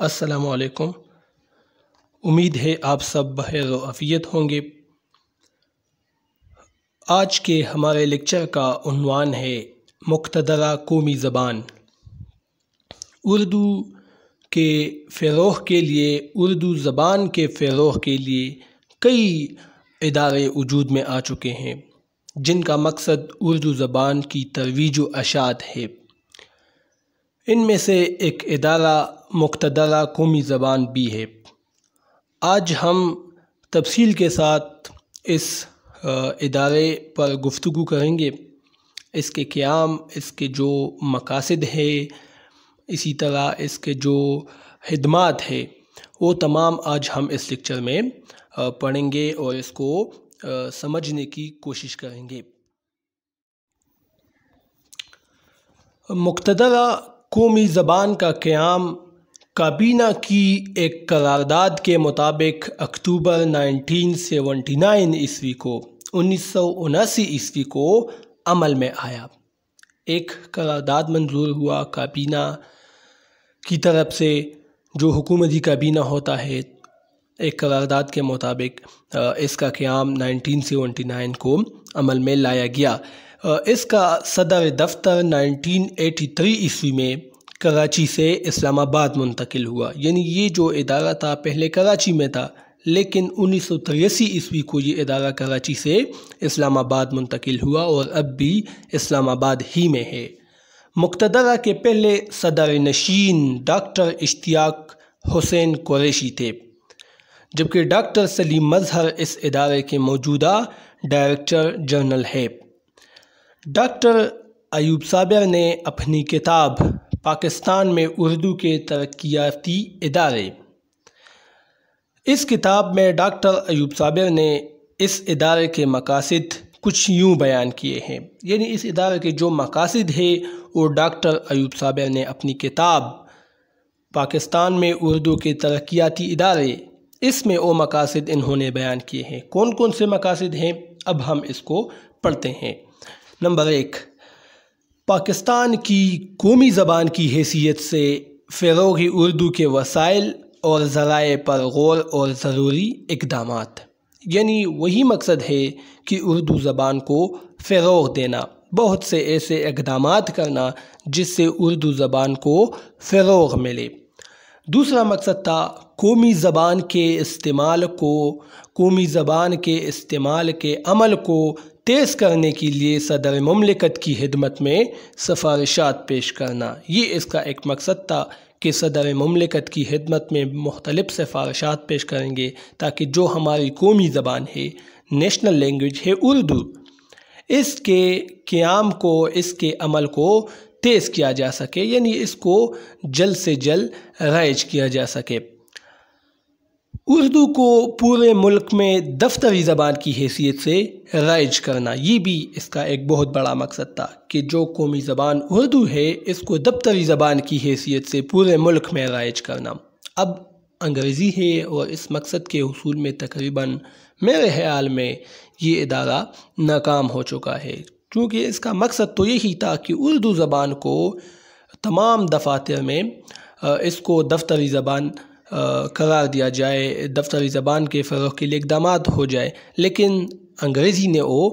السلام علیکم۔ امید ہے آپ سب بخیر و عافیت ہوں گے۔ آج کے ہمارے لیکچر کا عنوان ہے مقتدرہ قومی زبان۔ اردو کے فروغ کے لیے، اردو زبان کے فروغ کے لیے کئی ادارے وجود میں آ چکے ہیں جن کا مقصد اردو زبان کی ترویج و اشاعت ہے۔ ان میں سے ایک ادارہ مقتدرہ قومی زبان بھی ہے۔ آج ہم تفصیل کے ساتھ اس ادارے پر گفتگو کریں گے، اس کے قیام، اس کے جو مقاصد ہے، اسی طرح اس کے جو خدمات ہے، وہ تمام آج ہم اس لیکچر میں پڑھیں گے اور اس کو سمجھنے کی کوشش کریں گے۔ مقتدرہ قومی زبان کا قیام کابینہ کی ایک قرارداد کے مطابق اکتوبر 1979 عیسوی کو عمل میں آیا۔ ایک قرارداد منظور ہوا کابینہ کی طرف سے، جو حکومتی کابینہ ہوتا ہے۔ ایک قرارداد کے مطابق اس کا قیام 1979 کو عمل میں لایا گیا۔ اس کا صدر دفتر 1983 عیسوی میں کراچی سے اسلام آباد منتقل ہوا۔ یعنی یہ جو ادارہ تھا پہلے کراچی میں تھا، لیکن 1983 عیسوی کو یہ ادارہ کراچی سے اسلام آباد منتقل ہوا اور اب بھی اسلام آباد ہی میں ہے۔ مقتدرہ کے پہلے صدر نشین ڈاکٹر اشتیاق حسین قریشی تھے، جبکہ ڈاکٹر سلیم مظہر اس ادارے کے موجودہ ڈائریکٹر جنرل ہے۔ ڈاکٹر ایوب صابر نے اپنی کتاب پاکستان میں اردو کے ترقیاتی ادارے، اس کتاب میں ڈاکٹر ایوب صابر نے اس ادارے کے مقاصد کچھ یوں بیان کیے ہیں۔ یعنی اس ادارے کے جو مقاصد ہیں وہ ڈاکٹر ایوب صابر نے اپنی کتاب پاکستان میں اردو کے ترقیاتی ادارے، اس میں وہ مقاصد انہوں نے بیان کیے ہیں۔ کون کون سے مقاصد ہیں، اب ہم اس کو پڑھتے ہیں۔ نمبر 1، پاکستان کی قومی زبان کی حیثیت سے فروغ اردو کے وسائل اور ذرائع پر غور اور ضروری اقدامات۔ یعنی وہی مقصد ہے کہ اردو زبان کو فروغ دینا، بہت سے ایسے اقدامات کرنا جس سے اردو زبان کو فروغ ملے۔ دوسرا مقصد تھا قومی زبان کے استعمال کے عمل کو تیز کرنے کے لیے صدر مملکت کی خدمت میں سفارشات پیش کرنا۔ یہ اس کا ایک مقصد تھا کہ صدر مملکت کی خدمت میں مختلف سفارشات پیش کریں گے تاکہ جو ہماری قومی زبان ہے، نیشنل لینگویج ہے اردو، اس کے قیام کو، اس کے عمل کو تیز کیا جا سکے، یعنی اس کو جلد سے جلد رائج کیا جا سکے۔ اردو کو پورے ملک میں دفتری زبان کی حیثیت سے رائج کرنا، یہ بھی اس کا ایک بہت بڑا مقصد تھا کہ جو قومی زبان اردو ہے اس کو دفتری زبان کی حیثیت سے پورے ملک میں رائج کرنا۔ اب انگریزی ہے اور اس مقصد کے حصول میں تقریباً میرے خیال میں یہ ادارہ ناکام ہو چکا ہے، کیونکہ اس کا مقصد تو یہی تھا کہ اردو زبان کو تمام دفاتر میں اس کو دفتری زبان قرار دیا جائے، دفتری زبان کے فروغ کے لیے اقدامات ہو جائے، لیکن انگریزی نے وہ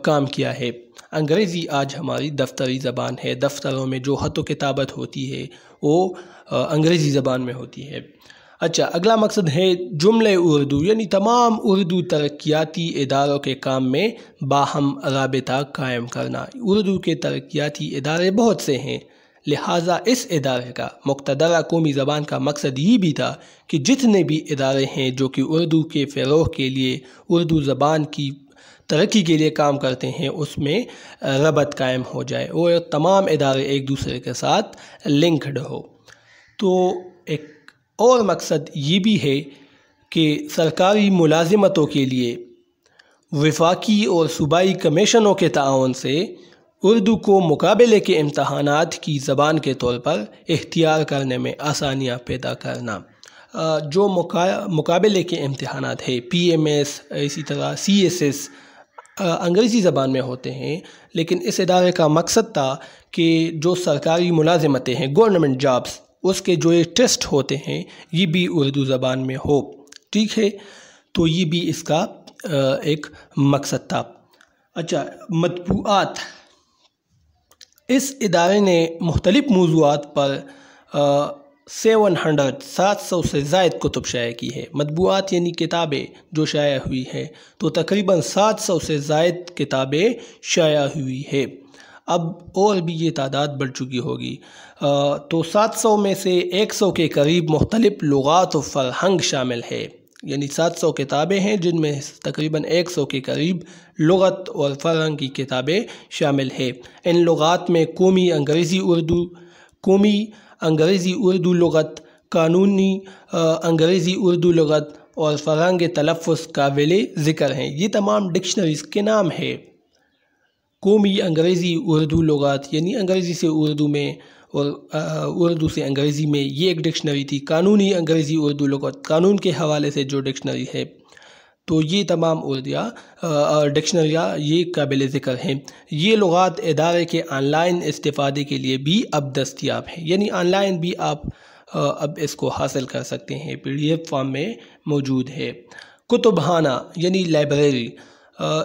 کام کیا ہے۔ انگریزی آج ہماری دفتری زبان ہے، دفتروں میں جو خط و کتابت ہوتی ہے وہ انگریزی زبان میں ہوتی ہے۔ اچھا، اگلا مقصد ہے جملہ اردو، یعنی تمام اردو ترقیاتی اداروں کے کام میں باہم رابطہ قائم کرنا۔ اردو کے ترقیاتی ادارے بہت سے ہیں، لہٰذا اس ادارے کا، مقتدرہ قومی زبان کا مقصد یہ بھی تھا کہ جتنے بھی ادارے ہیں جو کہ اردو کے فروغ کے لیے، اردو زبان کی ترقی کے لیے کام کرتے ہیں، اس میں ربط قائم ہو جائے اور تمام ادارے ایک دوسرے کے ساتھ لنکڈ ہو۔ تو ایک اور مقصد یہ بھی ہے کہ سرکاری ملازمتوں کے لیے وفاقی اور صوبائی کمیشنوں کے تعاون سے اردو کو مقابلے کے امتحانات کی زبان کے طور پر اختیار کرنے میں آسانیاں پیدا کرنا۔ جو مقابلے کے امتحانات ہے، PMS، اسی طرح CSS، انگریزی زبان میں ہوتے ہیں، لیکن اس ادارے کا مقصد تھا کہ جو سرکاری ملازمتیں ہیں، گورنمنٹ جابس، اس کے جو یہ ٹیسٹ ہوتے ہیں یہ بھی اردو زبان میں ہو، ٹھیک ہے، تو یہ بھی اس کا ایک مقصد تھا۔ اچھا، مطبوعات، اس ادارے نے مختلف موضوعات پر 700 سے زائد کتب شائع کی ہے۔ مطبوعات یعنی کتابیں جو شائع ہوئی ہیں، تو تقریباً 700 سے زائد کتابیں شائع ہوئی ہے۔ اب اور بھی یہ تعداد بڑھ چکی ہوگی، تو 700 میں سے 100 کے قریب مختلف لغات و فرہنگ شامل ہے، یعنی 700 کتابیں ہیں جن میں تقریباً 100 کے قریب لغت اور فرہنگ کی کتابیں شامل ہے۔ ان لغات میں قومی انگریزی اردو لغت، قانونی انگریزی اردو لغت اور فرہنگ تلفظ قابل ذکر ہیں۔ یہ تمام ڈکشنریز کے نام ہے۔ قومی انگریزی اردو لغات یعنی انگریزی سے اردو میں اور اردو سے انگریزی میں، یہ ایک ڈکشنری تھی۔ قانونی انگریزی اردو لغت، قانون کے حوالے سے جو ڈکشنری ہے، تو یہ تمام ڈکشنریاں یہ قابل ذکر ہیں۔ یہ لغات ادارے کے آن لائن استفادے کے لیے بھی اب دستیاب ہیں، یعنی آن لائن بھی آپ اب اس کو حاصل کر سکتے ہیں، PDF فارم میں موجود ہے۔ کتب خانہ یعنی لائبریری،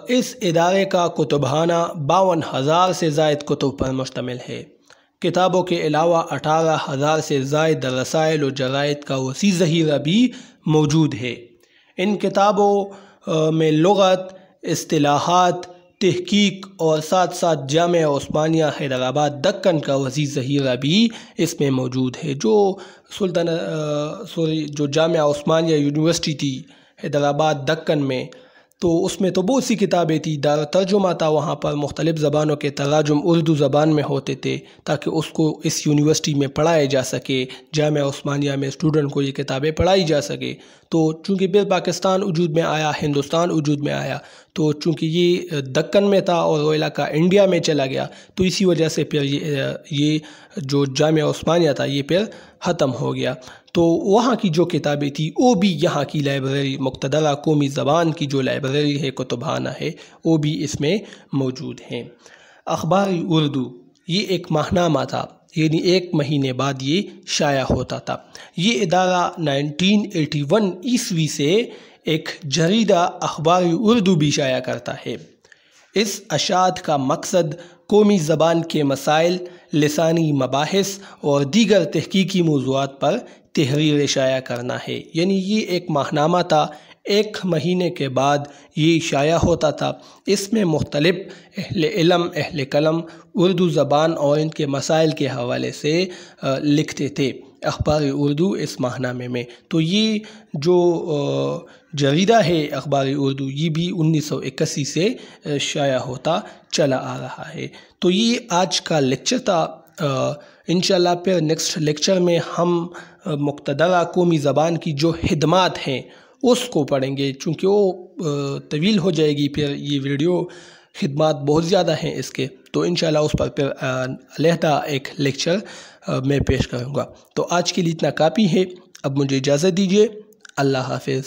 اس ادارے کا کتب خانہ 52,000 سے زائد کتب پر مشتمل ہے۔ کتابوں کے علاوہ 18,000 سے زائد رسائل و جرائد کا وسیع ذخیرہ بھی موجود ہے۔ ان کتابوں میں لغت، اصطلاحات، تحقیق اور ساتھ ساتھ جامعہ عثمانیہ حیدرآباد دکن کا وسیع ذخیرہ بھی اس میں موجود ہے۔ جو جامعہ عثمانیہ یونیورسٹی تھی حیدرآباد دکن میں، تو اس میں تو بہت سی کتابیں تھیں، دار ترجمہ تھا، وہاں پر مختلف زبانوں کے تراجم اردو زبان میں ہوتے تھے تاکہ اس کو اس یونیورسٹی میں پڑھایا جا سکے، جامعہ عثمانیہ میں اسٹوڈنٹ کو یہ کتابیں پڑھائی جا سکے۔ تو چونکہ پھر پاکستان وجود میں آیا، ہندوستان وجود میں آیا، تو چونکہ یہ دکن میں تھا اور وہ علاقہ انڈیا میں چلا گیا، تو اسی وجہ سے پھر یہ جو جامعہ عثمانیہ تھا یہ پھر ختم ہو گیا۔ تو وہاں کی جو کتابیں تھیں وہ بھی یہاں کی لائبریری، مقتدرہ قومی زبان کی جو لائبریری ہے، کتب خانہ ہے، وہ بھی اس میں موجود ہیں۔ اخباری اردو، یہ ایک ماہنامہ تھا، یعنی 1 مہینے بعد یہ شائع ہوتا تھا۔ یہ ادارہ 1981 عیسوی سے ایک جریدہ اخباری اردو بھی شائع کرتا ہے۔ اس اشاعت کا مقصد قومی زبان کے مسائل، لسانی مباحث اور دیگر تحقیقی موضوعات پر تحریر شائع کرنا ہے، یعنی یہ ایک ماہنامہ تھا، 1 مہینے کے بعد یہ شائع ہوتا تھا۔ اس میں مختلف اہل علم، اہل قلم اردو زبان اور ان کے مسائل کے حوالے سے لکھتے تھے اخباری اردو اس ماہنامے میں۔ تو یہ جو جریدہ ہے اخباری اردو، یہ بھی 1981 سے شائع ہوتا چلا آ رہا ہے۔ تو یہ آج کا لیکچر تھا۔ انشاءاللہ پھر نیکسٹ لیکچر میں ہم مقتدرہ قومی زبان کی جو خدمات ہیں اس کو پڑھیں گے، چونکہ وہ طویل ہو جائے گی پھر یہ ویڈیو، خدمات بہت زیادہ ہیں اس کے، تو انشاءاللہ اس پر پھر علیحدہ ایک لیکچر میں پیش کروں گا۔ تو آج کے لیے اتنا کافی ہے، اب مجھے اجازت دیجیے، اللہ حافظ۔